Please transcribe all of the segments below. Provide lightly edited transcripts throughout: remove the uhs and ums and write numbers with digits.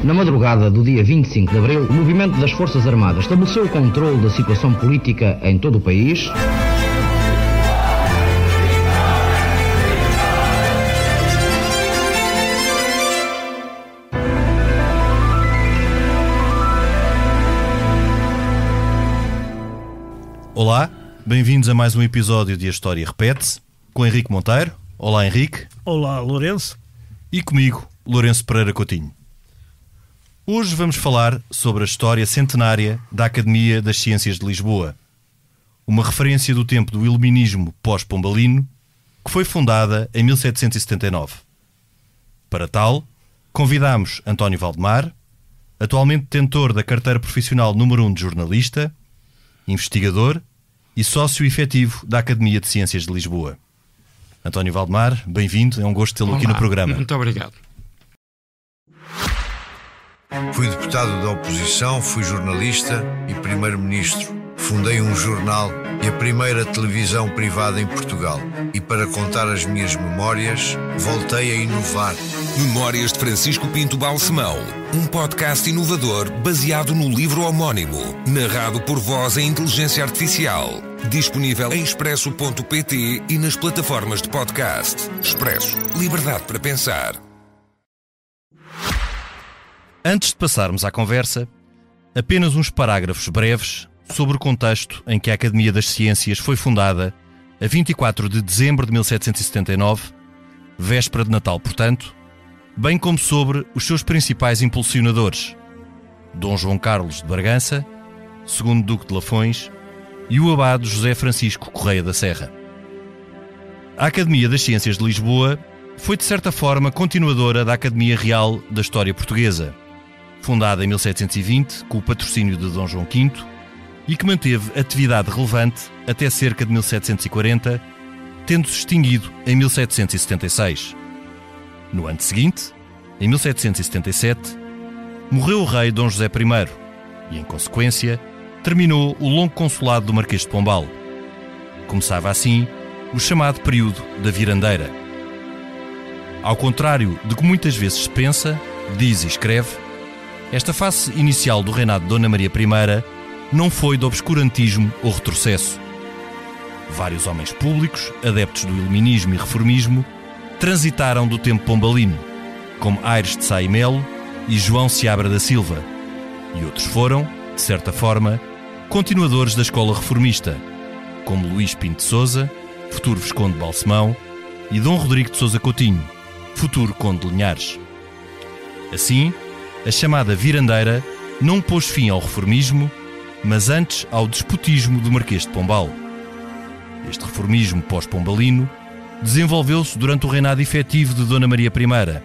Na madrugada do dia 25 de abril, o movimento das Forças Armadas estabeleceu o controle da situação política em todo o país. Olá, bem-vindos a mais um episódio de A História Repete-se, com Henrique Monteiro. Olá, Henrique. Olá, Lourenço. E comigo, Lourenço Pereira Coutinho. Hoje vamos falar sobre a história centenária da Academia das Ciências de Lisboa, uma referência do tempo do iluminismo pós-pombalino, que foi fundada em 1779. Para tal, convidámos António Valdemar, atualmente detentor da carteira profissional número 1 de jornalista, investigador e sócio efetivo da Academia de Ciências de Lisboa. António Valdemar, bem-vindo, é um gosto tê-lo aqui no programa. Muito obrigado. Fui deputado da oposição, fui jornalista e primeiro-ministro. Fundei um jornal e a primeira televisão privada em Portugal. E para contar as minhas memórias, voltei a inovar. Memórias de Francisco Pinto Balsemão, um podcast inovador baseado no livro homónimo, narrado por voz em inteligência artificial. Disponível em expresso.pt e nas plataformas de podcast. Expresso. Liberdade para pensar. Antes de passarmos à conversa, apenas uns parágrafos breves sobre o contexto em que a Academia das Ciências foi fundada a 24 de dezembro de 1779, véspera de Natal, portanto, bem como sobre os seus principais impulsionadores, Dom João Carlos de Bragança, segundo Duque de Lafões, e o abade José Francisco Correia da Serra. A Academia das Ciências de Lisboa foi, de certa forma, continuadora da Academia Real da História Portuguesa, fundada em 1720 com o patrocínio de Dom João V e que manteve atividade relevante até cerca de 1740, tendo-se extinguido em 1776. No ano seguinte, em 1777, morreu o rei Dom José I e, em consequência, terminou o longo consulado do Marquês de Pombal. Começava assim o chamado período da Virandeira. Ao contrário de que muitas vezes se pensa, diz e escreve, esta fase inicial do reinado de Dona Maria I não foi de obscurantismo ou retrocesso. Vários homens públicos, adeptos do iluminismo e reformismo, transitaram do tempo pombalino, como Aires de Sá e Melo e João Seabra da Silva, e outros foram, de certa forma, continuadores da escola reformista, como Luís Pinto de Sousa, futuro Visconde de Balsemão, e Dom Rodrigo de Sousa Coutinho, futuro Conde de Linhares. Assim, a chamada Virandeira não pôs fim ao reformismo, mas antes ao despotismo do Marquês de Pombal. Este reformismo pós-pombalino desenvolveu-se durante o reinado efetivo de Dona Maria I,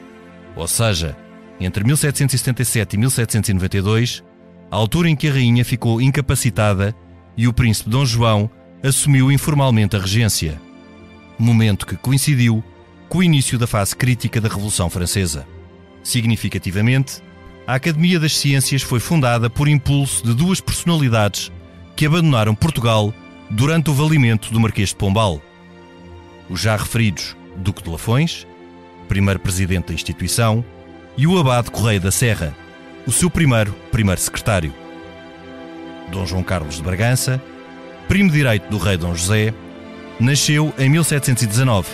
ou seja, entre 1777 e 1792, a altura em que a rainha ficou incapacitada e o príncipe Dom João assumiu informalmente a regência, momento que coincidiu com o início da fase crítica da Revolução Francesa. Significativamente, a Academia das Ciências foi fundada por impulso de duas personalidades que abandonaram Portugal durante o valimento do Marquês de Pombal. Os já referidos Duque de Lafões, primeiro presidente da instituição, e o abade Correia da Serra, o seu primeiro secretário. Dom João Carlos de Bragança, primo direito do rei Dom José, nasceu em 1719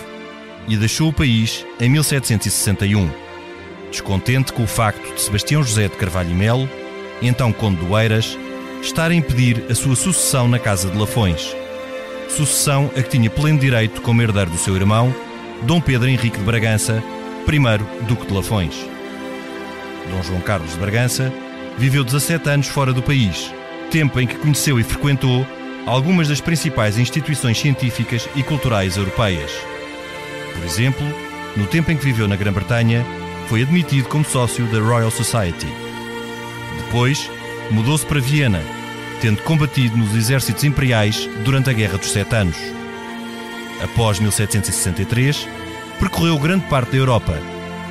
e deixou o país em 1761, descontente com o facto de Sebastião José de Carvalho e Melo, então conde do Eiras, estar a impedir a sua sucessão na Casa de Lafões, sucessão a que tinha pleno direito como herdeiro do seu irmão, Dom Pedro Henrique de Bragança, primeiro Duque de Lafões. Dom João Carlos de Bragança viveu 17 anos fora do país, tempo em que conheceu e frequentou algumas das principais instituições científicas e culturais europeias. Por exemplo, no tempo em que viveu na Grã-Bretanha, foi admitido como sócio da Royal Society. Depois, mudou-se para Viena, tendo combatido nos exércitos imperiais durante a Guerra dos Sete Anos. Após 1763, percorreu grande parte da Europa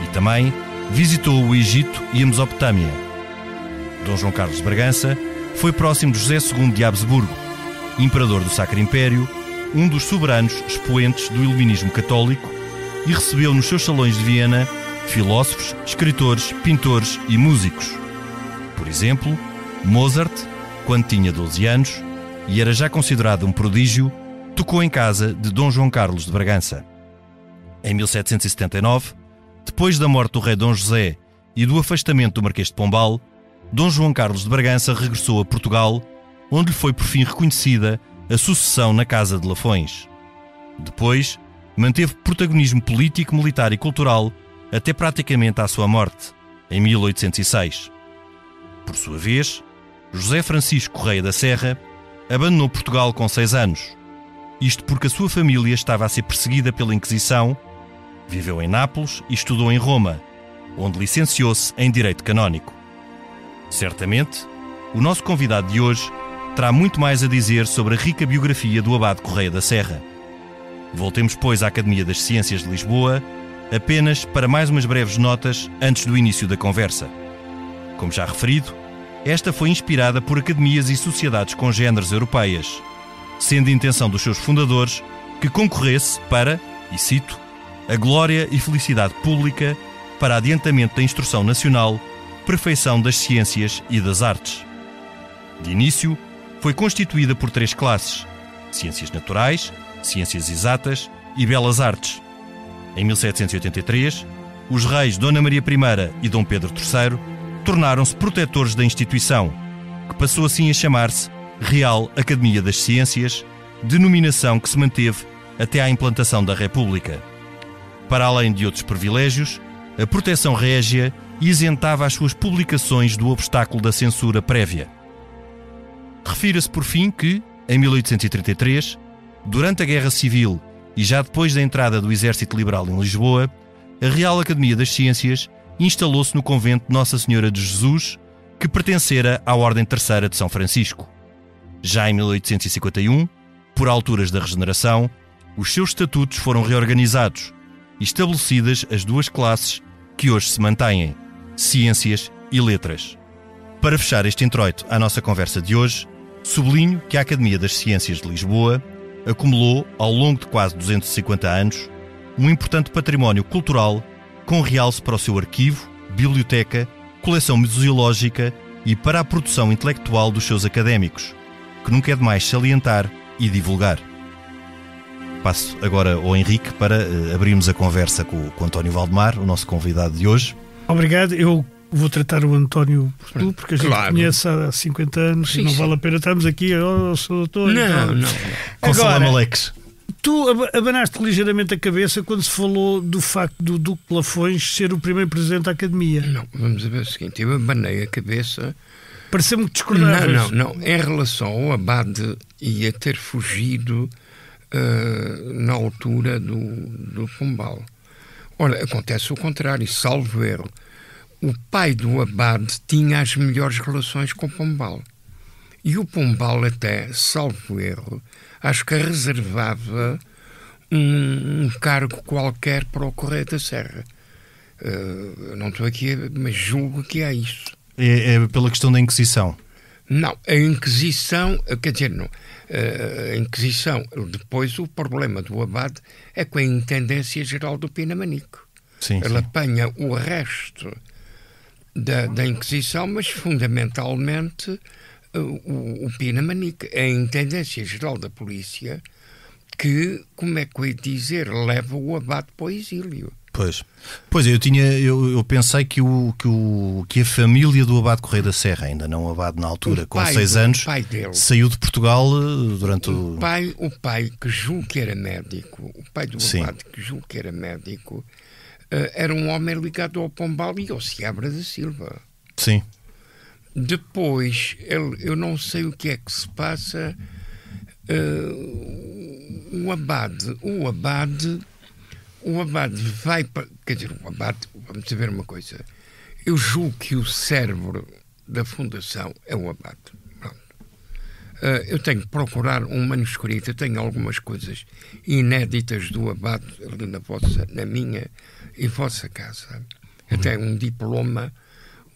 e também visitou o Egito e a Mesopotâmia. Dom João Carlos de Bragança foi próximo de José II de Habsburgo, imperador do Sacro Império, um dos soberanos expoentes do iluminismo católico, e recebeu nos seus salões de Viena filósofos, escritores, pintores e músicos. Por exemplo, Mozart, quando tinha 12 anos e era já considerado um prodígio, tocou em casa de Dom João Carlos de Bragança. Em 1779, depois da morte do rei Dom José e do afastamento do Marquês de Pombal, Dom João Carlos de Bragança regressou a Portugal, onde lhe foi por fim reconhecida a sucessão na Casa de Lafões. Depois, manteve protagonismo político, militar e cultural até praticamente à sua morte, em 1806. Por sua vez, José Francisco Correia da Serra abandonou Portugal com 6 anos. Isto porque a sua família estava a ser perseguida pela Inquisição, viveu em Nápoles e estudou em Roma, onde licenciou-se em Direito Canónico. Certamente, o nosso convidado de hoje terá muito mais a dizer sobre a rica biografia do abade Correia da Serra. Voltemos, pois, à Academia das Ciências de Lisboa, apenas para mais umas breves notas antes do início da conversa. Como já referido, esta foi inspirada por academias e sociedades congêneres europeias, sendo a intenção dos seus fundadores que concorresse para, e cito, a glória e felicidade pública para adiantamento da instrução nacional, perfeição das ciências e das artes. De início, foi constituída por 3 classes: Ciências Naturais, Ciências Exatas e Belas Artes. Em 1783, os reis Dona Maria I e Dom Pedro III tornaram-se protetores da instituição, que passou assim a chamar-se Real Academia das Ciências, denominação que se manteve até à implantação da República. Para além de outros privilégios, a proteção régia isentava as suas publicações do obstáculo da censura prévia. Refira-se por fim que, em 1833, durante a Guerra Civil e já depois da entrada do Exército Liberal em Lisboa, a Real Academia das Ciências instalou-se no convento de Nossa Senhora de Jesus, que pertencera à Ordem Terceira de São Francisco. Já em 1851, por alturas da Regeneração, os seus estatutos foram reorganizados e estabelecidas as 2 classes que hoje se mantêm, Ciências e Letras. Para fechar este introito à nossa conversa de hoje, sublinho que a Academia das Ciências de Lisboa acumulou, ao longo de quase 250 anos, um importante património cultural com realce para o seu arquivo, biblioteca, coleção museológica e para a produção intelectual dos seus académicos, que nunca é demais salientar e divulgar. Passo agora ao Henrique para abrirmos a conversa com o António Valdemar, o nosso convidado de hoje. Obrigado. Eu vou tratar o António por tu, porque a gente conhece há 50 anos e não vale a pena estarmos aqui, sou doutor. Não. Com Salamaleques. Tu abanaste ligeiramente a cabeça quando se falou do facto do Duque de Lafões ser o primeiro presidente da Academia. Não, vamos ver o seguinte, eu abanei a cabeça. Pareceu-me que discordavas. Não. Em relação ao abade ia ter fugido na altura do Pombal. Ora, acontece o contrário, salvo erro. O pai do abade tinha as melhores relações com o Pombal. E o Pombal até, salvo erro, acho que reservava um cargo qualquer para o Correia da Serra. Não estou aqui, mas julgo que é isso. É pela questão da Inquisição? Não, a Inquisição, quer dizer, não. A Inquisição, depois o problema do abade é com a Intendência Geral do Pinamanico. Ela apanha o resto da Inquisição, mas fundamentalmente o Pinamanique, a Intendência Geral da Polícia, que, como é que eu ia dizer, leva o abade para o exílio. Pois eu pensei que a família do abade Correia da Serra, ainda não o abade na altura, com 6 anos, saiu de Portugal durante o pai que julgo que era médico, o pai do abade que julgo que era médico, era um homem ligado ao Pombal e ao Seabra da Silva. Sim. Depois, eu não sei o que é que se passa. O abade vai para... Quer dizer, o abade, vamos saber uma coisa. Eu julgo que o cérebro da fundação é o abade. Eu tenho que procurar um manuscrito, eu tenho algumas coisas inéditas do abade ali na minha e vossa casa. Eu tenho um diploma,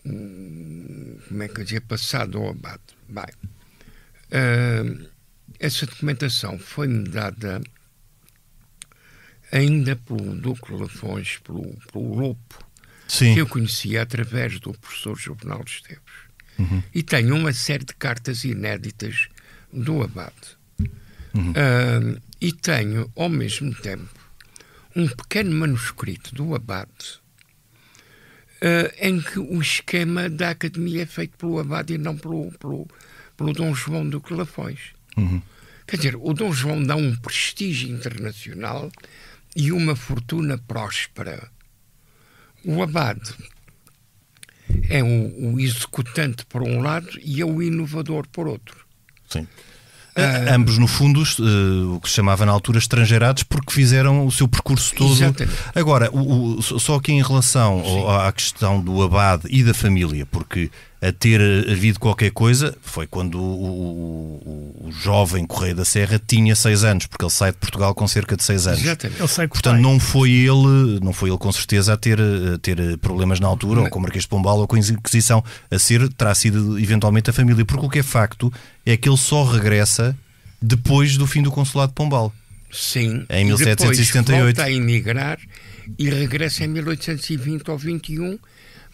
como é que eu dizia, passado ao abade. Bem, essa documentação foi-me dada ainda pelo Duque de Lafões, pelo Lopo, que eu conhecia através do professor Juvenal Esteves. E tenho uma série de cartas inéditas do abade. E tenho, ao mesmo tempo, um pequeno manuscrito do abade em que o esquema da academia é feito pelo abade e não pelo Dom João Duque de Lafões. Quer dizer, o Dom João dá um prestígio internacional e uma fortuna próspera. O abade é o executante por um lado e é o inovador por outro. Sim. Ambos, no fundo, o que se chamava na altura estrangeirados, porque fizeram o seu percurso todo. Exatamente. Agora, só aqui em relação à questão do abade e da família, porque a ter havido qualquer coisa foi quando o jovem Correia da Serra tinha 6 anos, porque ele sai de Portugal com cerca de 6 anos. Exatamente. Ele sai com Portanto, não foi ele com certeza a ter problemas na altura, ou com o Marquês de Pombal, ou com a Inquisição. Terá sido eventualmente a família, porque o que é facto é que ele só regressa depois do fim do Consulado de Pombal. Sim. Em 1778. Depois volta a emigrar e regressa em 1820 ou 21.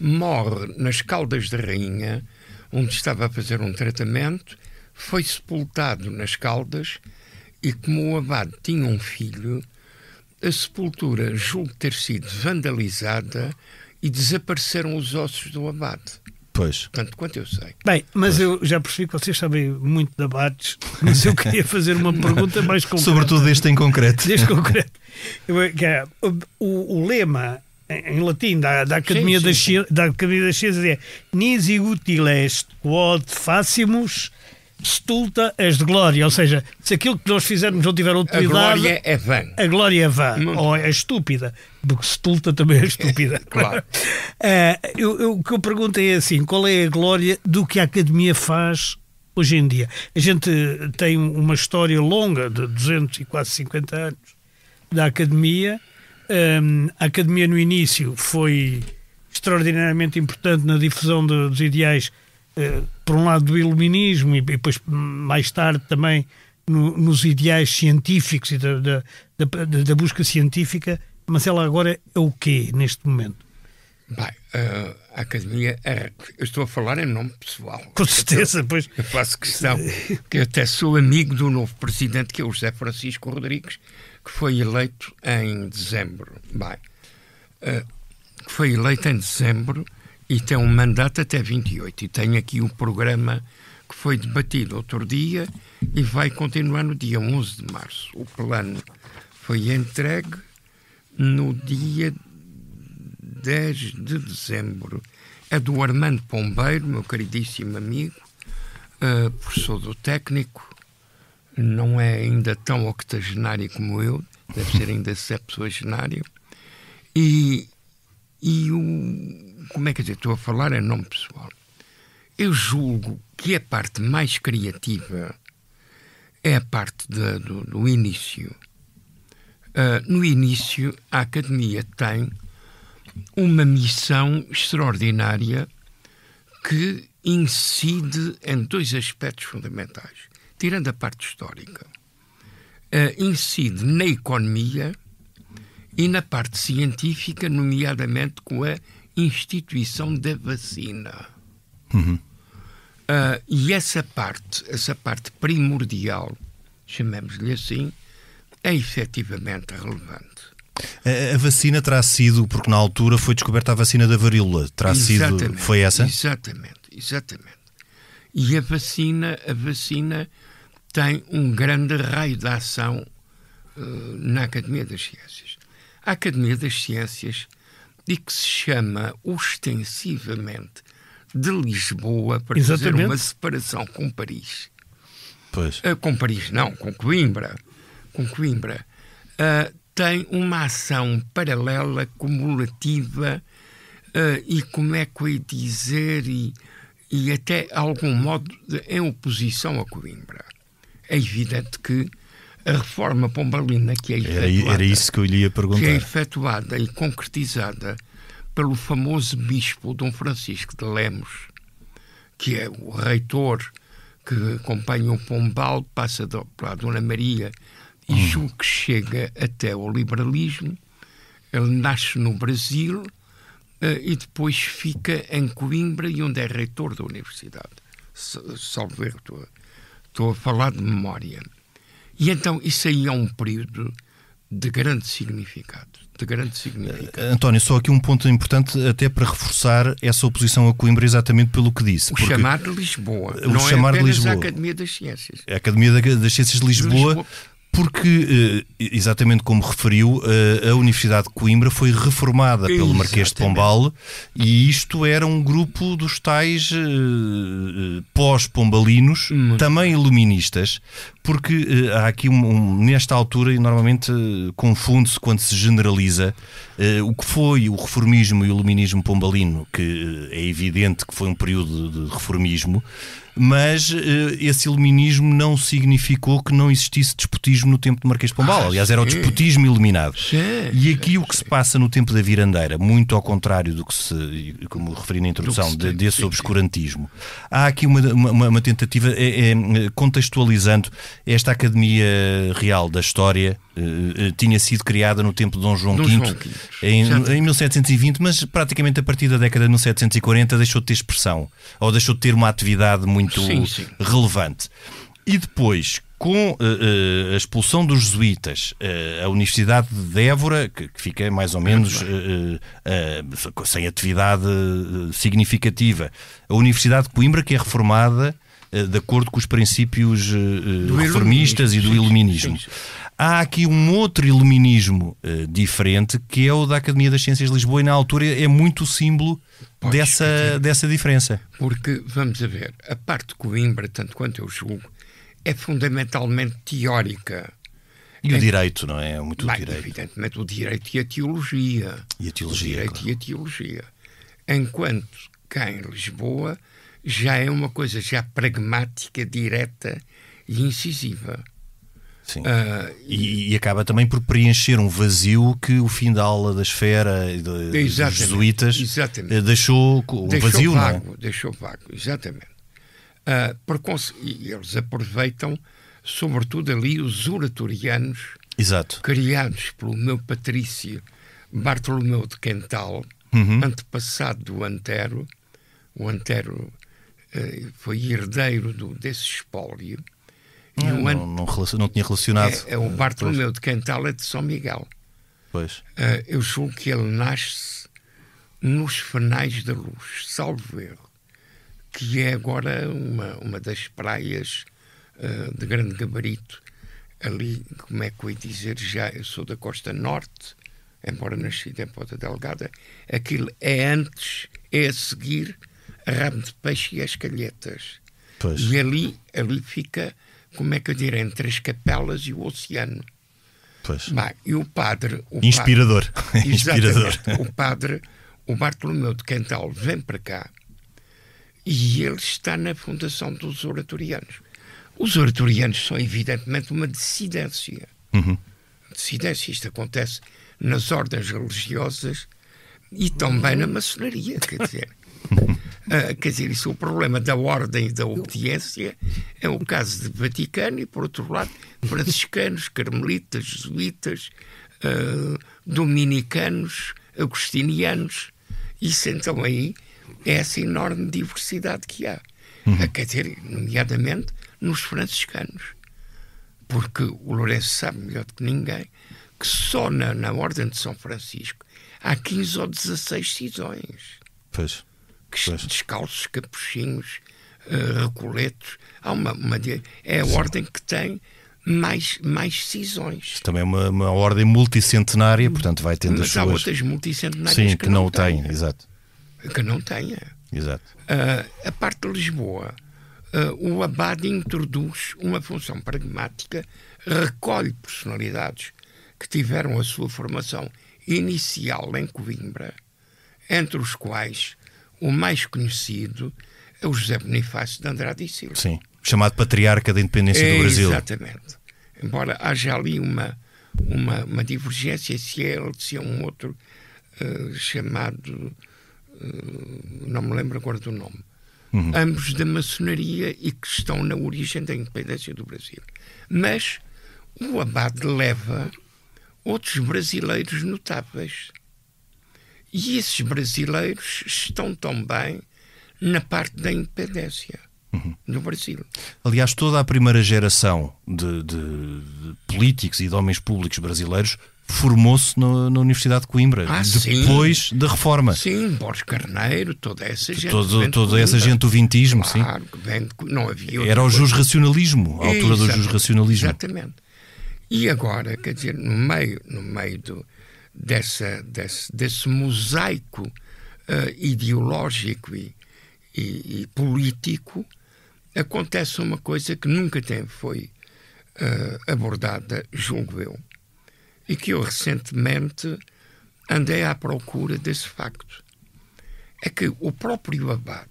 Morre nas Caldas da Rainha, onde estava a fazer um tratamento, foi sepultado nas Caldas e, como o abade tinha um filho, a sepultura julgo ter sido vandalizada e desapareceram os ossos do abade. Pois. Tanto quanto eu sei. Bem, mas eu já percebi que vocês sabem muito de abades, mas eu queria fazer uma pergunta mais concreta. Sobretudo deste em concreto. O lema em latim da Academia das Ciências é nisi utiles quod facimus stulta est gloria, ou seja, se aquilo que nós fizermos não tiver utilidade, a glória é vã. A glória é vã, ou é estúpida, porque stulta também é estúpida. Claro. O que eu pergunto é assim, qual é a glória do que a Academia faz hoje em dia? A gente tem uma história longa de 200 e quase 50 anos da Academia. A Academia no início foi extraordinariamente importante na difusão dos ideais, por um lado do iluminismo e depois mais tarde também nos ideais científicos e da busca científica, mas ela agora é o quê neste momento? Bem, a Academia eu estou a falar em nome pessoal. Com certeza, pois. Eu faço questão, que eu até sou amigo do novo presidente, que é o José Francisco Rodrigues, que foi eleito em dezembro. Que foi eleito em dezembro e tem um mandato até 28. E tem aqui o programa que foi debatido outro dia e vai continuar no dia 11 de março. O plano foi entregue no dia 10 de dezembro. É do Armando Pombeiro, meu queridíssimo amigo, professor do técnico. Não é ainda tão octogenário como eu, deve ser ainda septuagenário. Como é que dizer? Estou a falar em nome pessoal. Eu julgo que a parte mais criativa é a parte do início. No início, a Academia tem uma missão extraordinária que incide em 2 aspectos fundamentais. Tirando a parte histórica, incide na economia e na parte científica, nomeadamente com a instituição da vacina. E essa parte primordial, chamemos-lhe assim, é efetivamente relevante. A vacina terá sido, porque na altura foi descoberta a vacina da varíola, foi essa? Exatamente. E a vacina tem um grande raio de ação na Academia das Ciências. A Academia das Ciências, e que se chama ostensivamente de Lisboa, para fazer uma separação com Paris. Pois. Com Paris não, com Coimbra. Tem uma ação paralela, cumulativa, e como é que eu ia dizer, e até, a algum modo, em oposição a Coimbra. É evidente que a reforma pombalina que é efetuada... Era isso que eu lhe ia perguntar. Que é efetuada e concretizada pelo famoso bispo Dom Francisco de Lemos, que é o reitor que acompanha o Pombal, passa para a Dona Maria e julgo que chega até ao liberalismo. Ele nasce no Brasil, e depois fica em Coimbra e onde é reitor da universidade. Salvo erro, estou a falar de memória. E então isso aí é um período de grande significado. António, só aqui um ponto importante até para reforçar essa oposição a Coimbra exatamente pelo que disse. O chamado de Lisboa. Não é apenas a Academia das Ciências. A Academia das Ciências de Lisboa. Porque, exatamente como referiu, a Universidade de Coimbra foi reformada pelo Marquês de Pombal, e isto era um grupo dos tais pós-pombalinos, também iluministas, porque há aqui nesta altura, e normalmente confunde-se quando se generaliza, o que foi o reformismo e o iluminismo pombalino, que é evidente que foi um período de reformismo, mas esse iluminismo não significou que não existisse despotismo no tempo de Marquês de Pombal. Aliás, era o despotismo iluminado. E aqui o que se passa no tempo da Virandeira, muito ao contrário do que se, como referi na introdução, desse obscurantismo, há aqui uma tentativa, contextualizando, esta Academia Real da História tinha sido criada no tempo de Dom João V em 1720, mas praticamente a partir da década de 1740 deixou de ter expressão, ou deixou de ter uma atividade muito relevante. E depois, com a expulsão dos jesuítas, a Universidade de Évora, que fica mais ou menos sem atividade significativa, a Universidade de Coimbra, que é reformada de acordo com os princípios reformistas e do iluminismo. Há aqui um outro iluminismo diferente, que é o da Academia das Ciências de Lisboa, e na altura é muito símbolo dessa diferença. Porque, vamos a ver, a parte de Coimbra, tanto quanto eu julgo, é fundamentalmente teórica. E o direito, não é? Muito o direito. Evidentemente o direito e a teologia. A teologia. Enquanto cá em Lisboa já é uma coisa já pragmática, direta e incisiva. Sim. E acaba também por preencher um vazio que o fim da aula da esfera e dos jesuítas deixou vazio, vago, não é? Deixou vago, exatamente. E eles aproveitam, sobretudo ali, os oratorianos, criados pelo meu patrício Bartolomeu de Quental, antepassado do Antero. O Antero foi herdeiro desse espólio. Não tinha relacionado. O Bartolomeu de Quental é de São Miguel. Pois. Eu julgo que ele nasce nos Fenais da Luz, salvo erro, que é agora uma das praias de grande gabarito. Ali, como é que eu ia dizer, eu sou da Costa Norte, embora nascido em Ponta Delgada, aquilo é a seguir a Rabo de Peixe e as Calhetas. Pois. E ali fica, como é que eu direi, entre as Capelas e o oceano. Pois. E o padre... Inspirador. Inspirador. O Bartolomeu de Quental vem para cá e ele está na fundação dos oratorianos. Os oratorianos são evidentemente uma dissidência. Dissidência, isto acontece nas ordens religiosas e também na maçonaria, quer dizer, isso é o problema da ordem e da obediência. É o caso de Vaticano e, por outro lado, franciscanos, carmelitas, jesuítas, dominicanos, agostinianos. Isso então aí é essa enorme diversidade que há. Quer dizer, nomeadamente nos franciscanos. Porque o Lourenço sabe melhor do que ninguém que só na Ordem de São Francisco há 15 ou 16 cisões. Pois. Descalços, capuchinhos, recoletos. É a ordem que tem mais cisões. Também é uma ordem multicentenária, portanto vai tendo as suas... Mas há outras multicentenárias que não têm, exato. Que não têm. Exato. A parte de Lisboa, o abade introduz uma função pragmática, recolhe personalidades que tiveram a sua formação inicial em Coimbra, entre os quais o mais conhecido é o José Bonifácio de Andrade e Silva. Sim, chamado patriarca da independência do Brasil. Exatamente. Embora haja ali uma divergência, se é ele, se é um outro chamado... não me lembro agora do nome. Ambos da maçonaria e que estão na origem da independência do Brasil. Mas o abade leva outros brasileiros notáveis. E esses brasileiros estão também na parte da independência no Brasil. Aliás, toda a primeira geração de políticos e de homens públicos brasileiros formou-se na Universidade de Coimbra, depois da Reforma. Sim, Borges Carneiro, toda essa gente. Toda essa gente do vintismo, claro, sim. Não havia era o jusracionalismo, a altura do jusracionalismo. Exatamente. E agora, quer dizer, no meio desse mosaico ideológico e político, acontece uma coisa que nunca foi abordada, julgo eu, e que eu recentemente andei à procura desse facto. É que o próprio abade,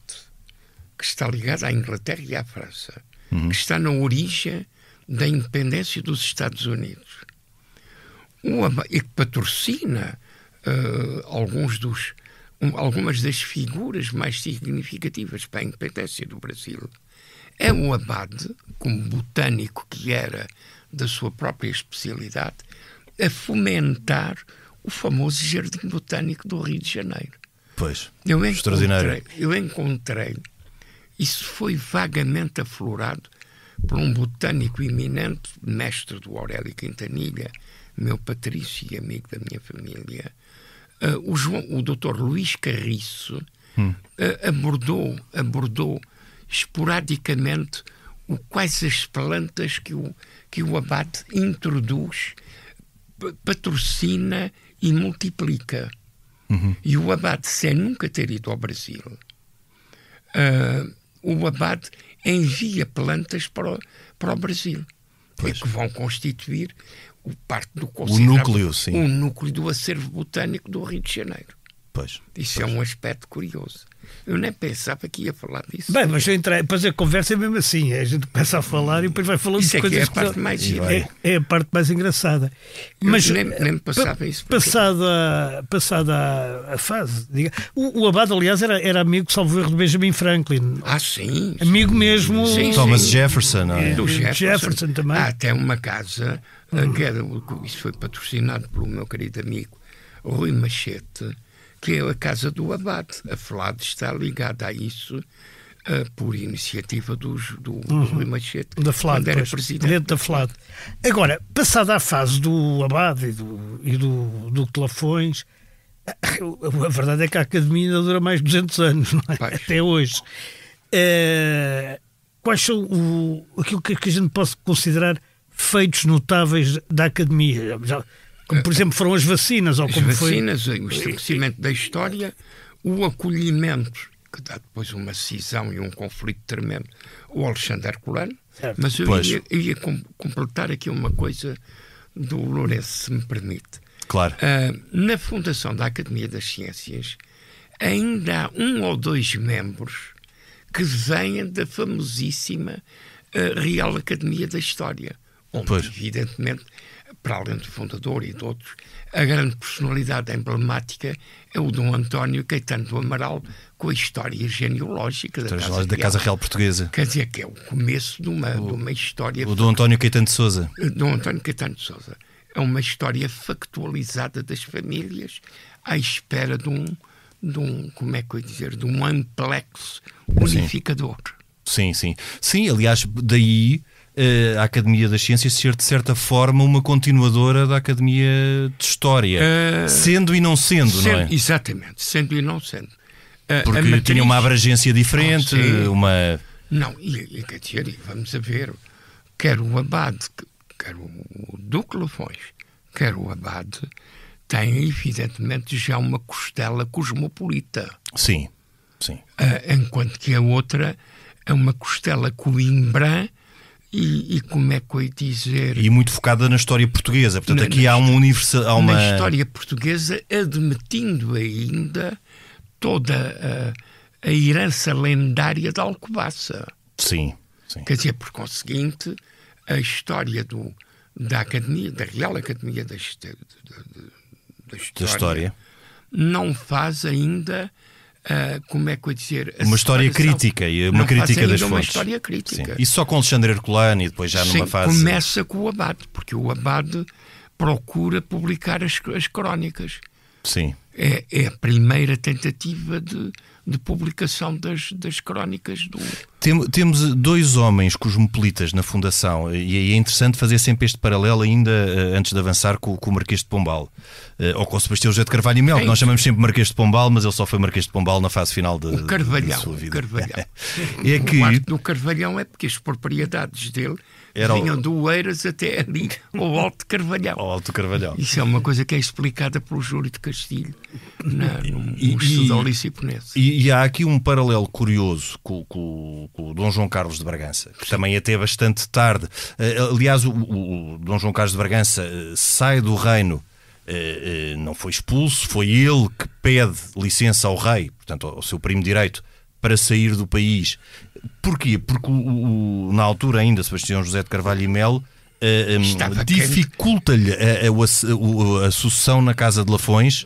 que está ligado à Inglaterra e à França, que está na origem da independência dos Estados Unidos, e que patrocina algumas das figuras mais significativas para a independência do Brasil, é o abade, como botânico que era da sua própria especialidade, a fomentar o famoso Jardim Botânico do Rio de Janeiro. Pois, extraordinário. Eu encontrei, isso foi vagamente aflorado por um botânico eminente, mestre do Aurélio Quintanilha, meu patrício e amigo da minha família, o Dr. Luís Carriço, abordou esporadicamente quais as plantas que o abade introduz, patrocina e multiplica. E o abade, sem nunca ter ido ao Brasil, o abade envia plantas para o Brasil, e que vão constituir o núcleo do acervo botânico do Rio de Janeiro. Isso é um aspecto curioso. Eu nem pensava que ia falar disso. Bem, mas depois a conversa é mesmo assim, a gente começa a falar e depois vai falando de coisas que é a parte mais é a parte mais engraçada. Mas nem passava isso. Passada a fase, diga. O abade, aliás, era amigo, salvo erro, de Benjamin Franklin. Sim. Amigo mesmo. Sim, Thomas Jefferson, não é? Do Jefferson também. Há até uma casa, isso foi patrocinado pelo meu querido amigo Rui Machete, que é a casa do abade. A FLAD está ligada a isso por iniciativa do Rui Machete, da FLAD, quando era presidente da FLAD. Agora, passada a fase do abade e do Telafões, a verdade é que a Academia ainda dura mais de 200 anos, não é? Até hoje. Quais são aquilo que a gente pode considerar feitos notáveis da Academia? Como, por exemplo, foram as vacinas. Ou como as vacinas, o estabelecimento da história, o acolhimento, que dá depois uma cisão e um conflito tremendo, o Alexandre Herculano. Mas eu ia completar aqui uma coisa do Lourenço, se me permite. Claro. Na fundação da Academia das Ciências, ainda há 1 ou 2 membros que vêm da famosíssima Real Academia da História, onde, evidentemente, para além do fundador e de outros, a grande personalidade emblemática é o Dom António Caetano do Amaral, com a história genealógica da Casa Real Portuguesa. Quer dizer, que é o começo de uma história... O Dom António Caetano de Sousa. Dom António Caetano de Sousa. É uma história factualizada das famílias à espera de um como é que eu ia dizer, de um amplexo unificador. Sim. Sim, aliás, daí... a Academia das Ciências ser, de certa forma, uma continuadora da Academia de História. Sendo e não sendo, não é? Exatamente, sendo e não sendo. Porque tinha uma abrangência diferente, Não, e quer dizer, vamos a ver, quer o abade, quer o Duque Lafões, quer o abade, tem, evidentemente, já uma costela cosmopolita. Sim. Enquanto que a outra é uma costela coimbrã, e como é que eu ia dizer... E muito focada na história portuguesa. Portanto, aqui há uma universal... Na história portuguesa, admitindo ainda toda a herança lendária da Alcobaça. Sim. Quer dizer, por conseguinte, a história da Academia, da Real Academia da História, não faz ainda... como é que eu ia dizer? Uma história crítica e uma crítica das fontes. Uma história crítica. Isso só com Alexandre Herculano e depois já numa fase... Começa com o abade, porque o abade procura publicar as crónicas. Sim. É a primeira tentativa de publicação das crónicas do... Temos dois homens cosmopolitas na Fundação, e é interessante fazer sempre este paralelo ainda antes de avançar com o Marquês de Pombal, ou com o Sebastião José de Carvalho e Mel, que nós chamamos sempre Marquês de Pombal, mas ele só foi Marquês de Pombal na fase final da sua vida. O Carvalhão. É que... O arco do Carvalhão é porque as propriedades dele vinham do Oeiras até ali, ao Alto de Carvalhão. Ao Alto de Carvalhão. Isso é uma coisa que é explicada pelo Júlio de Castilho no estudo ao Liciponense. E há aqui um paralelo curioso com o Dom João Carlos de Bragança, que também até bastante tarde. Aliás, o Dom João Carlos de Bragança sai do reino, não foi expulso, foi ele que pede licença ao rei, portanto ao seu primo direito, para sair do país. Porquê? Porque na altura ainda Sebastião José de Carvalho e Melo dificulta-lhe a sucessão na Casa de Lafões.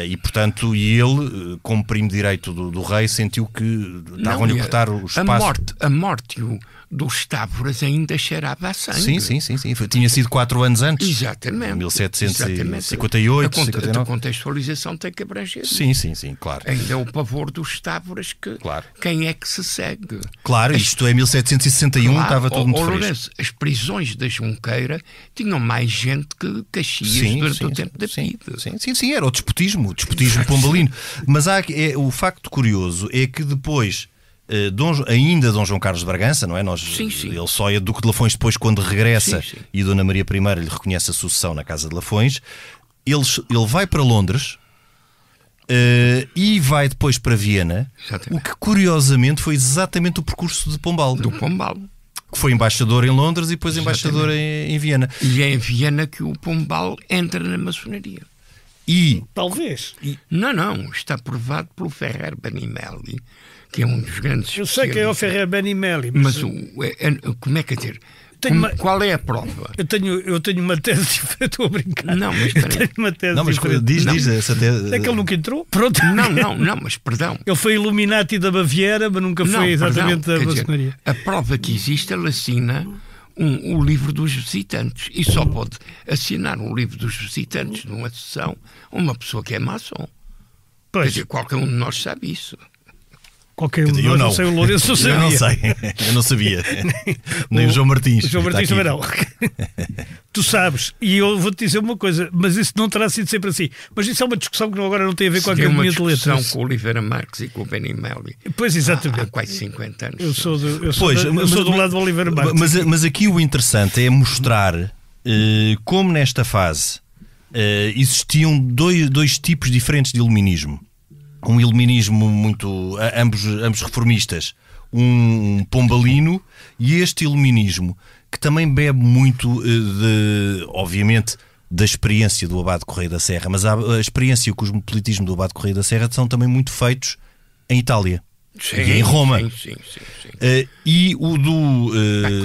E portanto ele, como primo direito do rei, sentiu que estavam-lhe a cortar o espaço. A morte dos Távoras ainda cheirava a sangue. Sim. Tinha sido 4 anos antes. Exatamente. 1758, 59. A contextualização tem que abranger. Sim, claro. Ainda o pavor dos Távoras, que claro. Quem é que se segue? Claro, isto é 1761, claro, estava tudo muito fresco. Lourenço, as prisões da Junqueira tinham mais gente que Caxias durante o tempo da vida. Sim, era o despotismo pombalino. Mas o facto curioso é que depois, ainda Dom João Carlos de Bragança, não é? Ele só é Duque de Lafões depois quando regressa e Dona Maria I lhe reconhece a sucessão na Casa de Lafões. Ele vai para Londres e vai depois para Viena, o que curiosamente foi exatamente o percurso de Pombal. Do Pombal. Que foi embaixador em Londres e depois embaixador em Viena. E é em Viena que o Pombal entra na maçonaria. Talvez. Não, está provado pelo Ferrer Benimeli, que é um dos grandes... Eu sei que é o Ferrer Benimeli, mas como é que dizer? Qual é a prova? Eu tenho uma tese diferente, estou a brincar. Não, mas tenho uma tese diferente. Diz essa tese. É que ele nunca entrou? Pronto. Não, mas perdão. Ele foi Illuminati da Baviera, mas nunca foi exatamente da maçonaria. A prova que existe, ele assina o livro dos visitantes, e só pode assinar um livro dos visitantes numa sessão uma pessoa que é maçom. Quer dizer, qualquer um de nós sabe isso. Qualquer um de nós, não sei, o Lourenço não sabia. Eu não sei, eu não sabia. Nem o João Martins. O João Martins também não. Tu sabes, e eu vou-te dizer uma coisa, mas isso não terá sido sempre assim. Mas isso é uma discussão que agora não tem a ver com a Academia de Letras. É uma discussão com o Oliveira Marques e com o Benimeli. Pois, exatamente. Há quase 50 anos. Eu sou do lado do Oliveira Marques. Mas aqui o interessante é mostrar como nesta fase existiam dois tipos diferentes de iluminismo. Um iluminismo muito... ambos reformistas. Um pombalino e este iluminismo que também bebe muito, obviamente, da experiência do Abade Correia da Serra. Mas a experiência e o cosmopolitismo do Abade Correia da Serra são também muito feitos em Itália. Sim, e em Roma. Sim. E o do...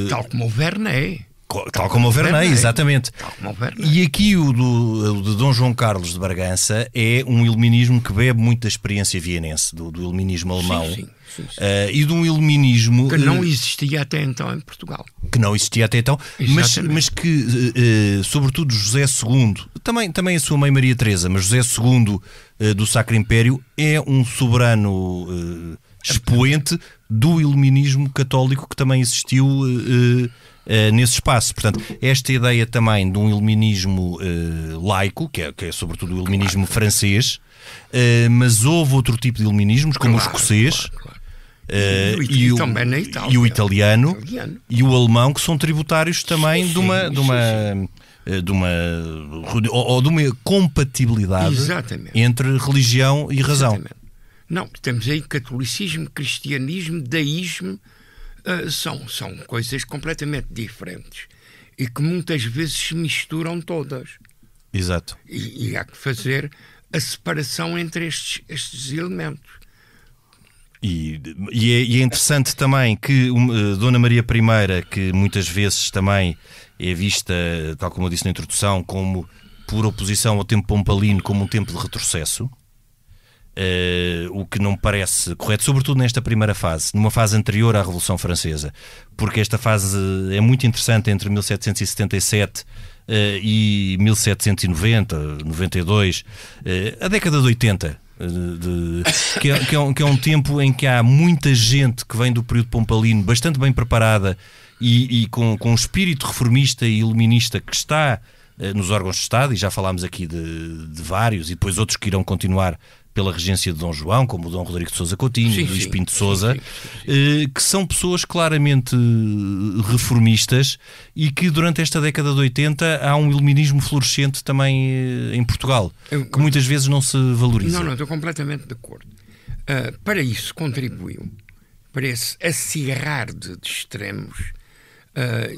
tal como o Vernet. Tal como o Vernet, exatamente. Tal como o Vernet. E aqui o de Dom João Carlos de Bragança é um iluminismo que bebe muito da experiência vienense, do iluminismo alemão. Sim. E de um iluminismo... Que não existia até então em Portugal. Mas que, sobretudo, José II, também a sua mãe Maria Teresa, mas José II do Sacro Império é um soberano expoente do iluminismo católico que também existiu... nesse espaço. Portanto, esta ideia também de um iluminismo laico, que é sobretudo o iluminismo francês, mas houve outro tipo de iluminismos, como o escocês, e também na Itália, e o italiano e o alemão, que são tributários também de uma compatibilidade entre religião e razão. Exatamente. Não, temos aí catolicismo, cristianismo, deísmo. São coisas completamente diferentes e que muitas vezes se misturam todas. Exato. E há que fazer a separação entre estes elementos. E é interessante também que Dona Maria I, que muitas vezes também é vista, tal como eu disse na introdução, como por oposição ao tempo pombalino, como um tempo de retrocesso. O que não me parece correto, sobretudo nesta primeira fase, numa fase anterior à Revolução Francesa, porque esta fase é muito interessante entre 1777 e 1790, 92, a década de 80, que é um tempo em que há muita gente que vem do período pompalino bastante bem preparada e com um espírito reformista e iluminista que está nos órgãos de Estado, e já falámos aqui de vários, e depois outros que irão continuar pela regência de Dom João, como o Dom Rodrigo de Sousa Coutinho, sim, Luís Pinto de Sousa, que são pessoas claramente reformistas e que durante esta década de 80 há um iluminismo florescente também em Portugal, que muitas vezes não se valoriza. Não, estou completamente de acordo. Para isso contribuiu, para esse acirrar de extremos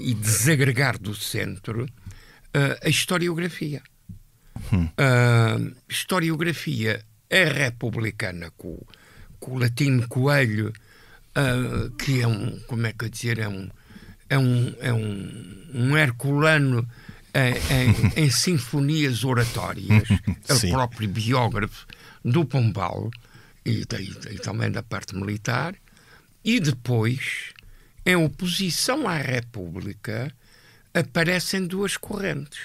e desagregar do centro, a historiografia. Historiografia é republicana, com o Latino Coelho, que é como é que eu dizer, é um herculano em sinfonias oratórias, é o próprio biógrafo do Pombal e também da parte militar, e depois, em oposição à República, aparecem duas correntes.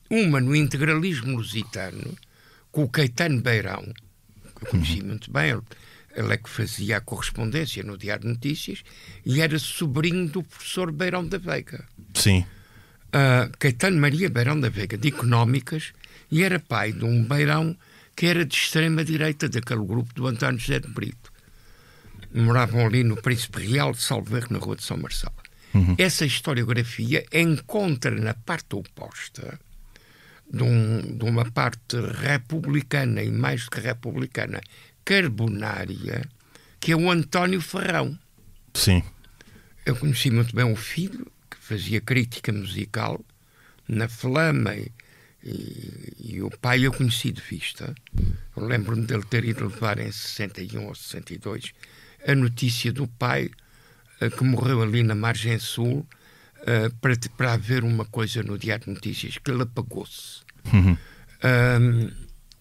Uma no integralismo lusitano, com o Caetano Beirão, que eu conheci muito bem, ele é que fazia a correspondência no Diário de Notícias e era sobrinho do professor Beirão da Veiga. Sim. Caetano Maria Beirão da Veiga, de Económicas, e era pai de um Beirão que era de extrema-direita, daquele grupo do António José de Brito. Moravam ali no Príncipe Real de Salveiro, na Rua de São Marcelo. Essa historiografia encontra na parte oposta de uma parte republicana e mais do que republicana, carbonária, que é o António Ferrão. Sim. Eu conheci muito bem o filho, que fazia crítica musical na Flama, e o pai eu conheci de vista. Eu lembro-me dele ter ido levar em 61 ou 62 a notícia do pai, que morreu ali na margem sul, para haver uma coisa no Diário de Notícias, que ele apagou-se.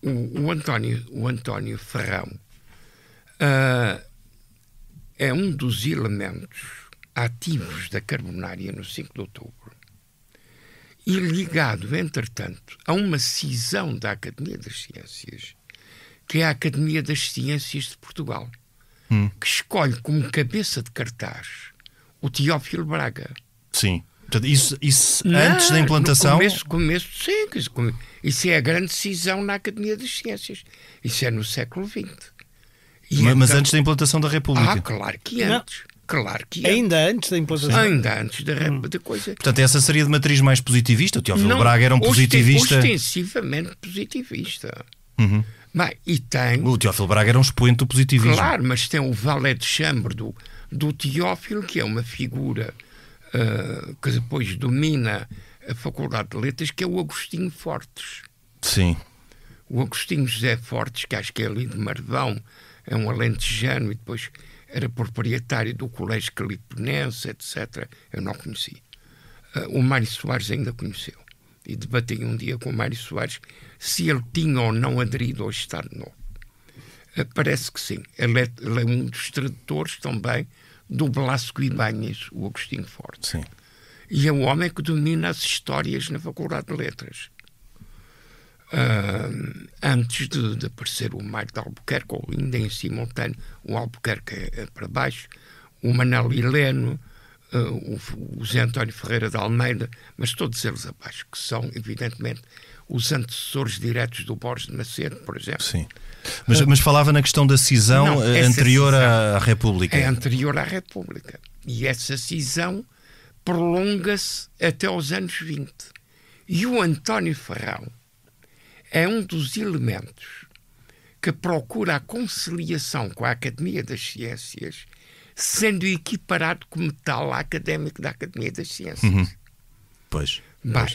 O António Ferrão é um dos elementos ativos da Carbonária no 5 de outubro e ligado, entretanto, a uma cisão da Academia das Ciências, que é a Academia das Ciências de Portugal, que escolhe como cabeça de cartaz o Teófilo Braga. Sim. Portanto, isso antes da implantação... No começo, sim. Isso é a grande cisão na Academia das Ciências. Isso é no século XX. Mas antes da implantação da República. Claro que antes. Claro que ainda antes da implantação. Ainda antes da coisa. Portanto, essa seria de matriz mais positivista. O Teófilo Braga era um positivista. Ostensivamente positivista. Bem, e tem... O Teófilo Braga era um expoente do positivismo. Claro, mas tem o valet de chambre do Teófilo, que é uma figura que depois domina a Faculdade de Letras, que é o Agostinho Fortes. Sim. O Agostinho José Fortes, que acho que é ali de Marvão, é um alentejano e depois era proprietário do Colégio Caliponense, etc. Eu não conheci. O Mário Soares ainda conheceu. E debatei um dia com o Mário Soares se ele tinha ou não aderido ao Estado Novo. Parece que sim. Ele é um dos tradutores também do Blasco Ibáñez, o Agostinho Fortes. Sim. E é o homem que domina as histórias na Faculdade de Letras. Antes de aparecer o Mário de Albuquerque, ou ainda em simultâneo, o Albuquerque é para baixo, o Manuel Heleno, o Zé António Ferreira de Almeida, mas todos eles abaixo, que são, evidentemente, os antecessores diretos do Borges de Macedo, por exemplo. Sim. Mas falava na questão da cisão anterior à República. É anterior à República. E essa cisão prolonga-se até aos anos 20. E o António Ferrão é um dos elementos que procura a conciliação com a Academia das Ciências, sendo equiparado como tal académico da Academia das Ciências. Pois. Bem,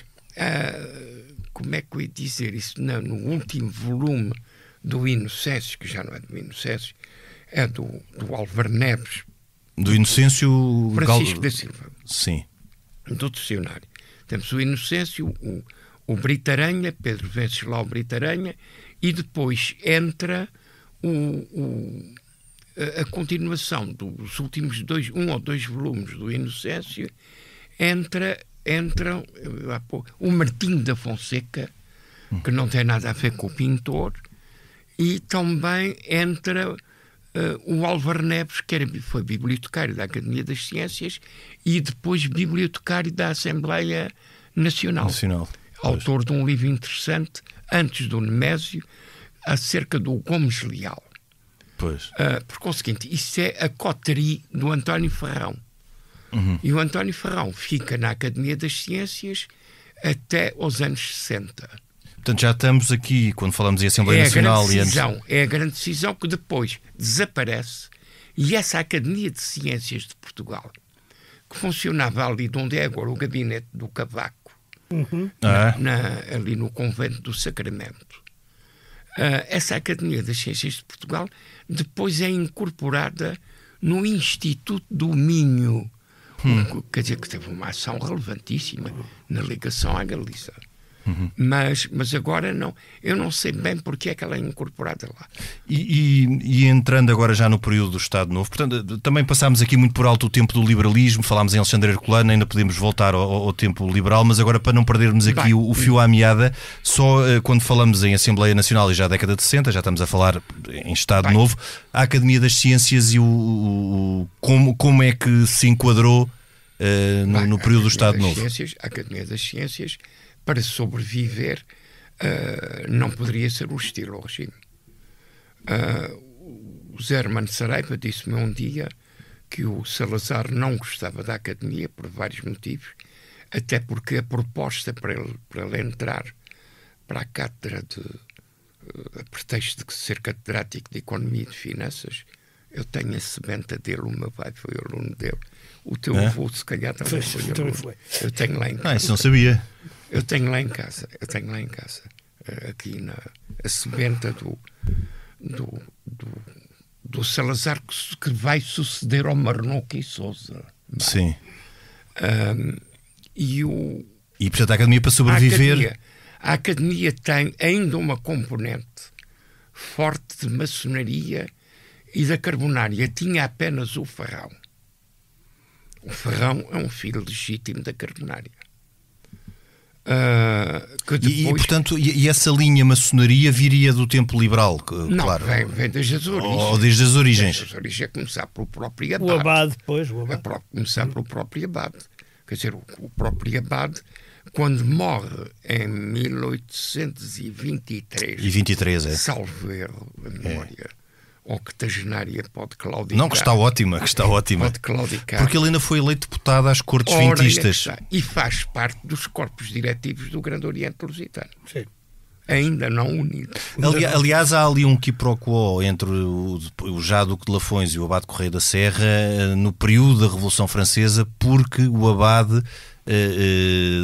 como é que eu ia dizer isso? Não, no último volume do Inocêncio, que já não é do Inocêncio, é do Álvaro Neves. Do Inocêncio... Francisco da Silva. Sim. Do dicionário. Temos o Inocêncio, o Britaranha, Pedro Venceslau Britaranha, e depois entra a continuação dos últimos um ou dois volumes do Inocêncio, entra entra o Martinho da Fonseca, que não tem nada a ver com o pintor, e também entra o Álvaro Neves, que foi bibliotecário da Academia das Ciências e depois bibliotecário da Assembleia Nacional. Autor de um livro interessante, antes do Nemésio, acerca do Gomes Leal. Por conseguinte, isso é a coterie do António Ferrão. E o António Ferrão fica na Academia das Ciências até os anos 60. Portanto, já estamos aqui, quando falamos em Assembleia Nacional... É a grande decisão que depois desaparece, e essa Academia de Ciências de Portugal, que funcionava ali de onde é agora o gabinete do Cavaco, ali no Convento do Sacramento, essa Academia das Ciências de Portugal depois é incorporada no Instituto do Minho, quer dizer, que teve uma ação relevantíssima na ligação à Galiza. Mas agora não, eu não sei bem porque é que ela é incorporada lá. E entrando agora já no período do Estado Novo, portanto, também passámos aqui muito por alto o tempo do liberalismo, falámos em Alexandre Herculano, ainda podemos voltar ao tempo liberal, mas agora para não perdermos aqui o fio à meada, só quando falamos em Assembleia Nacional e já década de 60, já estamos a falar em Estado Novo, a Academia das Ciências e como é que se enquadrou no período do Estado Novo? A Academia das Ciências, para sobreviver, não poderia ser o estilo ao regime. O Zé Hermano Saraiva disse-me um dia que o Salazar não gostava da Academia por vários motivos, até porque a proposta para ele entrar para a cátedra a pretexto de ser catedrático de Economia e de Finanças, eu tenho a sebenta dele, o meu pai foi aluno dele, o teu avô se calhar também foi aluno. Eu tenho lá em casa. Isso não sabia. Eu tenho lá em casa, aqui a sebenta do Salazar, que vai suceder ao Marnoco e Sousa. Sim. E portanto a Academia, para sobreviver... A Academia tem ainda uma componente forte de maçonaria e da carbonária. Tinha apenas o Ferrão. O Ferrão é um filho legítimo da carbonária. Portanto, essa linha maçonaria viria do tempo liberal, não, claro. Vem desde as origens. Ou desde as origens. Desde as origens é começar pelo próprio abade. O abade, depois. O abade. Começar pelo próprio abade. Quer dizer, o próprio abade, quando morre em 1823... E 23, salvo erro, a memória... octogenária pode claudicar. Não, que está ótima. Pode claudicar. Porque ele ainda foi eleito deputado às Cortes Vintistas. E faz parte dos corpos diretivos do Grande Oriente Lusitano. Sim. Ainda não unido. Aliás, há ali um quiproquo entre o já Duque de Lafões e o Abade Correia da Serra no período da Revolução Francesa, porque o Abade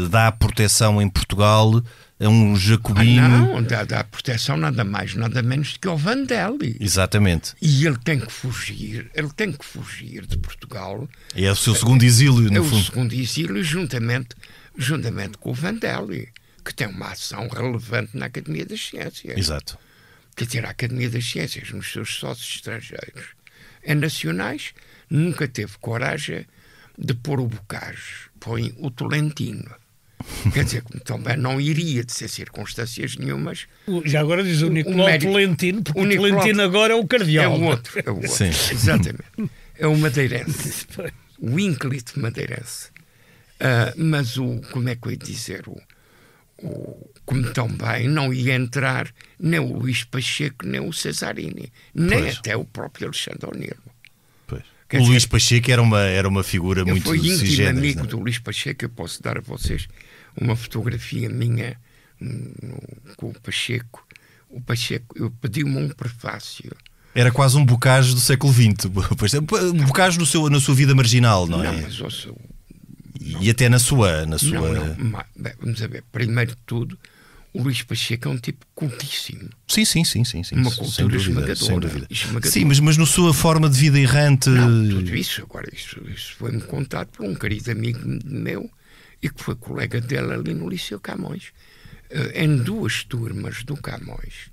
dá proteção em Portugal a um jacobino... Não, dá proteção nada mais, nada menos do que ao Vandelli. Exatamente. E ele tem que fugir de Portugal. É o seu segundo exílio, no fundo. É o segundo exílio, juntamente com o Vandelli, que tem uma ação relevante na Academia das Ciências. Exato. Quer dizer, a Academia das Ciências, nos seus sócios estrangeiros e nacionais, nunca teve coragem de pôr o Bocage, põe o Tolentino. Quer dizer, também não iria de ser circunstâncias nenhumas. Já agora diz o Nicolau Tolentino, porque o Tolentino agora é o cardeal. É o outro. Sim. Exatamente. É o madeirense. O ínclito madeirense. Mas como é que eu ia dizer? Como também não ia entrar nem o Luís Pacheco, nem o Cesarini, nem até o próprio Alexandre O'Neill. O Luís Pacheco era uma figura muito sigéneres. Eu fui íntimo amigo não? do Luís Pacheco. Eu posso dar a vocês uma fotografia minha com o Pacheco. O Pacheco, eu pedi-me um prefácio. Era quase um Bocage do século XX. Um Bocage na sua vida marginal, não é? Não, mas ouça, e até na sua... Não, vamos a ver. Primeiro de tudo, o Luís Pacheco é um tipo cultíssimo. Sim. Uma cultura esmagadora. Sim, mas na sua forma de vida errante... Não, tudo isso. Agora, isso foi-me contado por um querido amigo meu e que foi colega dele ali no Liceu Camões. Em duas turmas do Camões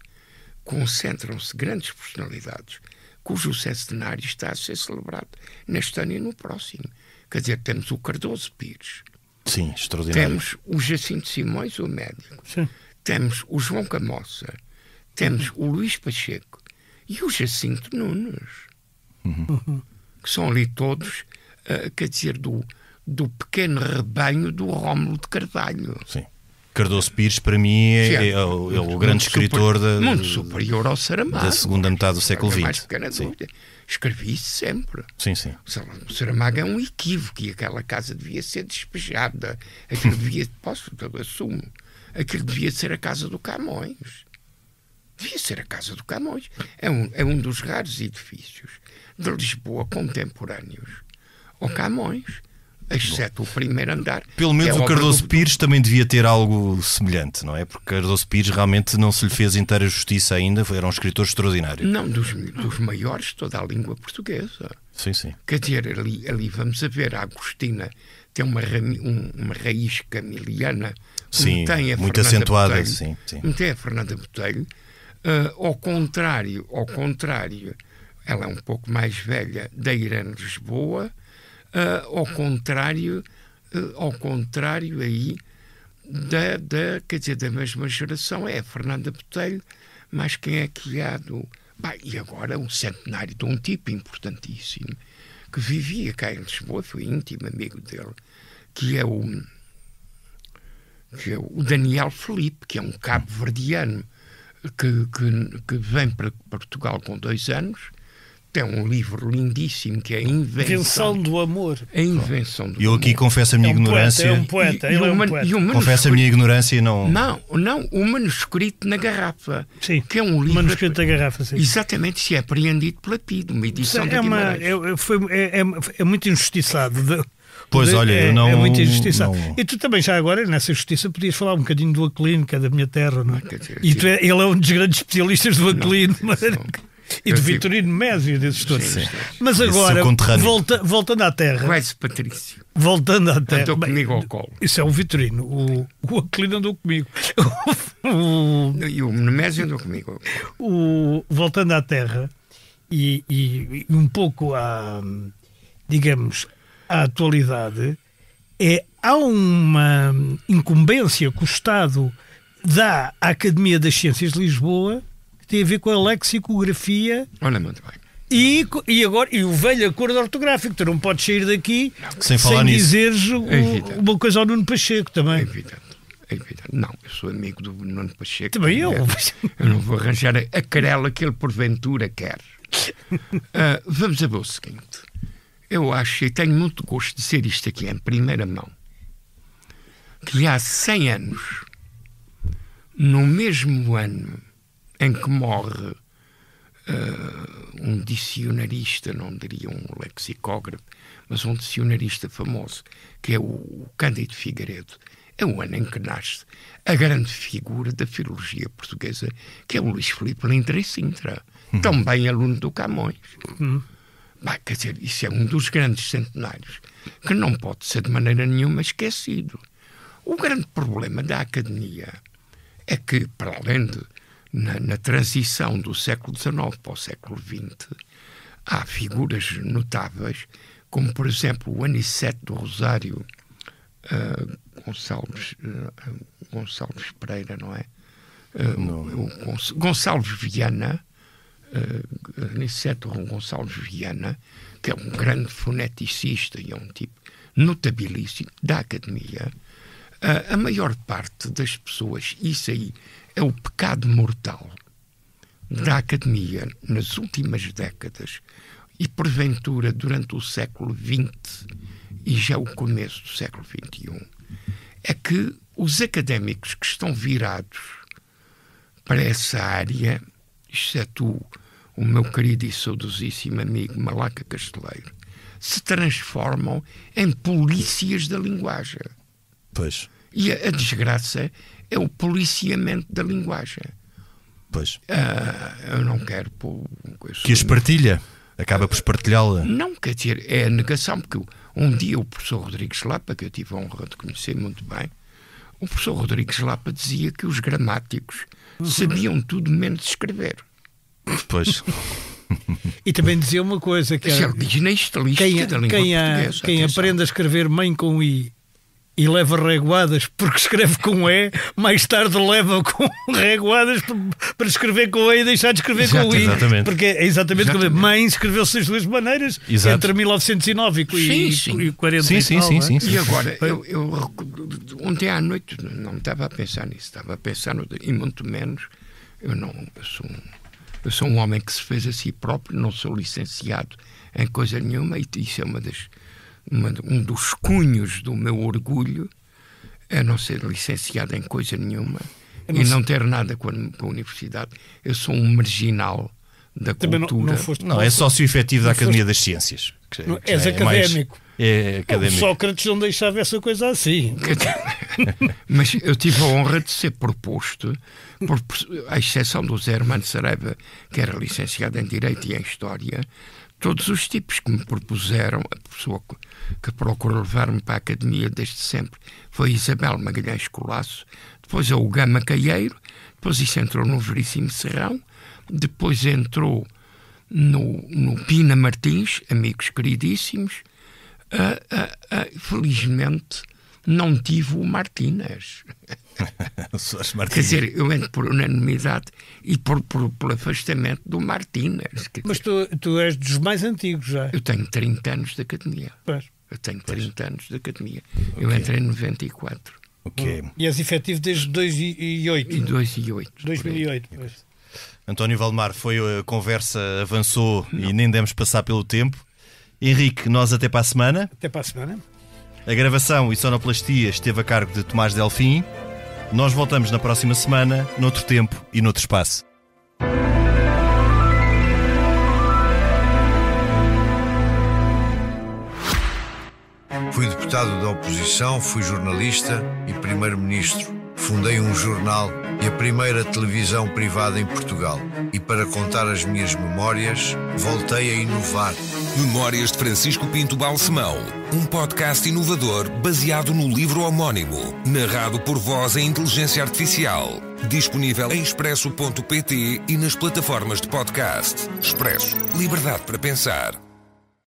concentram-se grandes personalidades cujo centenário está a ser celebrado neste ano e no próximo. Quer dizer, temos o Cardoso Pires, Sim, extraordinário. Temos o Jacinto Simões, o médico. Sim. Temos o João Camossa. Temos o Luís Pacheco e o Jacinto Nunes. Que são ali todos, quer dizer, do pequeno rebanho do Rómulo de Carvalho. Sim. Cardoso Pires, para mim, é o grande escritor muito superior ao Saramago. da segunda metade do século XX. Escrevi isso sempre. Sim, sim. O Saramago é um equívoco e aquela casa devia ser despejada. Aquilo devia, assumo, aquilo devia ser a casa do Camões. Devia ser a casa do Camões. É um dos raros edifícios de Lisboa contemporâneos ao Camões. Exceto o primeiro andar. Pelo menos o Cardoso Pires também devia ter algo semelhante, não é? Porque Cardoso Pires realmente não se lhe fez inteira justiça ainda, era um escritor extraordinário. Não, dos maiores de toda a língua portuguesa. Sim, sim. Quer dizer, ali vamos a ver, a Agostina tem uma raiz camiliana, sim, tem a muito Fernanda acentuada, Botelho, sim. não tem a Fernanda Botelho. Ao contrário, ela é um pouco mais velha da Irene Lisboa. Ao contrário aí quer dizer, da mesma geração é a Fernanda Botelho, mas quem é que há e agora um centenário de um tipo importantíssimo que vivia cá em Lisboa, foi íntimo amigo dele, que é o Daniel Felipe, que é um cabo-verdiano que vem para Portugal com 2 anos. Tem um livro lindíssimo que é a Invenção do Amor. A Invenção do Amor. Eu aqui confesso a minha ignorância. É um poeta. Confesso a minha ignorância e não... Não, o manuscrito na garrafa. Sim, que é um livro... manuscrito da garrafa, sim. Exatamente, se é apreendido pela PIDE, uma edição da Guimarães. É muito injustiçado. Pois, olha, eu não... É muito injustiçado. Não... E tu também, já agora, nessa justiça, podias falar um bocadinho do Aquilino, que é da minha terra, não é? Dizer, ele é um dos grandes especialistas do Aquilino. E do Vitorino Mésio, desses todos. Sim. Mas agora, voltando à terra. Quase Patrício. Voltando à terra. Andou comigo ao colo. Isso é o Vitorino. O Aquilino andou comigo. E o Nemésio andou comigo ao colo. Voltando à terra e um pouco digamos, à atualidade, há uma incumbência que o Estado dá à Academia das Ciências de Lisboa, tem a ver com a lexicografia. Olha, muito bem. E o velho acordo ortográfico. Tu não podes sair daqui sem dizeres uma coisa ao Nuno Pacheco também. É evidente. Não, eu sou amigo do Nuno Pacheco. Também eu. Eu não vou arranjar a querela que ele porventura quer. Vamos a ver o seguinte. Eu acho, e tenho muito gosto de dizer isto aqui em primeira mão, que há 100 anos, no mesmo ano em que morre um dicionarista, não diria um lexicógrafo, mas um dicionarista famoso, que é o Cândido Figueiredo, é o ano em que nasce a grande figura da filologia portuguesa, que é o Luís Filipe Lindra e Sintra, também aluno do Camões. Quer dizer, isso é um dos grandes centenários que não pode ser de maneira nenhuma esquecido. O grande problema da academia é que, para além de na transição do século XIX para o século XX, há figuras notáveis, como, por exemplo, o Anicete do Rosário Gonçalves Pereira, não é? Gonçalves Viana, Anicete Gonçalves Viana, que é um grande foneticista e é um tipo notabilíssimo da academia. A maior parte das pessoas, isso aí é o pecado mortal da academia nas últimas décadas e, porventura, durante o século XX e já o começo do século XXI, é que os académicos que estão virados para essa área, exceto o meu querido e saudosíssimo amigo Malaca Casteleiro, se transformam em polícias da linguagem. Pois. E a desgraça é o policiamento da linguagem. Pois. Eu não quero pôr... Que as partilha? Acaba por espartilhá-la? Não, quer dizer, é a negação, porque um dia o professor Rodrigues Lapa, que eu tive a honra de conhecer muito bem, o professor Rodrigues Lapa dizia que os gramáticos sabiam tudo menos escrever. Pois. E também dizia uma coisa, que é originalista da língua portuguesa. Quem aprende a escrever mãe com I e leva reguadas porque escreve com E, mais tarde leva com reguadas para escrever com E e deixar de escrever com I. Exatamente. Porque é exatamente como mãe escreveu-se das duas maneiras entre 1909 e 40 sim. E agora, eu ontem à noite não estava a pensar nisso, estava a pensar e muito menos, eu sou um homem que se fez a si próprio, não sou licenciado em coisa nenhuma, e isso é um dos cunhos do meu orgulho, é não ser licenciado em coisa nenhuma e não ter nada com a universidade. Eu sou um marginal da cultura. Não, é sócio efetivo da Academia das Ciências. És académico. É académico. O Sócrates não deixava essa coisa assim. Mas eu tive a honra de ser proposto, à exceção do Zé Hermano Saraiva, que era licenciado em Direito e em História. Todos os tipos que me propuseram, a pessoa que procurou levar-me para a Academia desde sempre foi Isabel Magalhães Colasso, depois é o Gama Caieiro, depois isso entrou no Veríssimo Serrão, depois entrou no Pina Martins, amigos queridíssimos. Felizmente não tive o Martínez. Quer dizer, eu entro por unanimidade e por afastamento do Martínez. Mas tu és dos mais antigos já. Eu tenho 30 anos de academia. Pois. Eu tenho 30 anos de academia. Okay. Eu entrei em 94. Okay. E és efetivo desde 2008. E 2008. 2008, pois. António Valdemar, a conversa avançou e nem demos passar pelo tempo. Henrique, nós até para a semana. Até para a semana. A gravação e sonoplastia esteve a cargo de Tomás Delfim. Nós voltamos na próxima semana, noutro tempo e noutro espaço. Fui deputado da oposição, fui jornalista e primeiro-ministro. Fundei um jornal e a primeira televisão privada em Portugal. E para contar as minhas memórias, voltei a inovar. Memórias de Francisco Pinto Balsemão, um podcast inovador baseado no livro homónimo, narrado por voz em inteligência artificial. Disponível em expresso.pt e nas plataformas de podcast. Expresso. Liberdade para pensar.